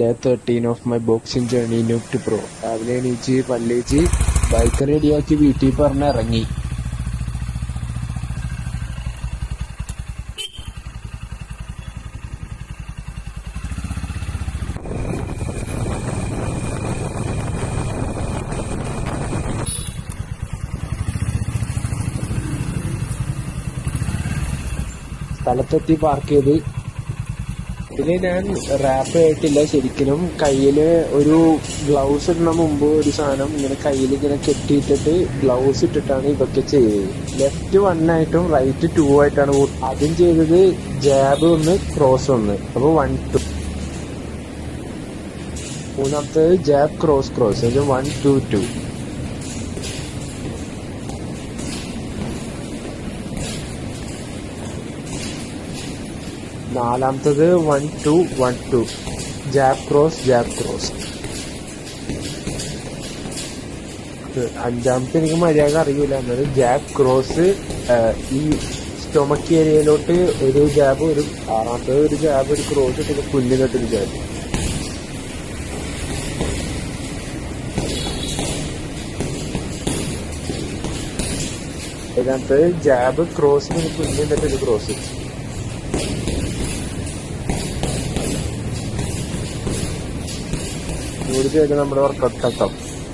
Day 13 of my boxing journey noob to pro. രാവിലെ എണീച്ച് പല്ലേച്ച് bike റെഡിയാക്കി വീട്ടിൽ പറഞ്ഞ് ഇറങ്ങി. സ്ഥലത്തെത്തി പാർക്ക് ചെയ്ത്. ഇതില് ഞാൻ റാപ്പ് ആയിട്ടില്ല. ശരിക്കും കയ്യില് ഒരു ഗ്ലൗസ് ഇടുന്ന മുമ്പ് ഒരു സാധനം ഇങ്ങനെ കയ്യിൽ ഇങ്ങനെ കെട്ടിയിട്ടിട്ട് ഗ്ലൗസ് ഇട്ടിട്ടാണ് ഇതൊക്കെ ചെയ്തത്. ലെഫ്റ്റ് 1 ആയിട്ടും റൈറ്റ് 2 ആയിട്ടാണ് ആദ്യം ചെയ്തത്. Jab 1, cross 1. അപ്പൊ 1 2. മൂന്നാമത്തേത് ജാബ് ക്രോസ് 1 2 2. നാലാമത്തത് 1 2 1 2. Jab cross. അഞ്ചാമത്തെ എനിക്ക് മര്യാദ അറിയില്ല. എന്നത് ജാബ് ക്രോസ് ഈ സ്റ്റൊമക്ക് ഏരിയയിലോട്ട് ഒരു ജാബ് വരും. ആറാമത്തത് ഒരു ജാബ്, ഒരു ക്രോസ് ഇട്ടിട്ട് പുല്ലിനൊട്ടൊരു ജാബ്. ഏഴാമത്തത് ജാബ് ക്രോസിന് പുല്ലിനൊട്ടൊരു ക്രോസ്. നൂറ് ചെയ്ത് നമ്മുടെ വർക്കൗട്ട് കട്ടാവും.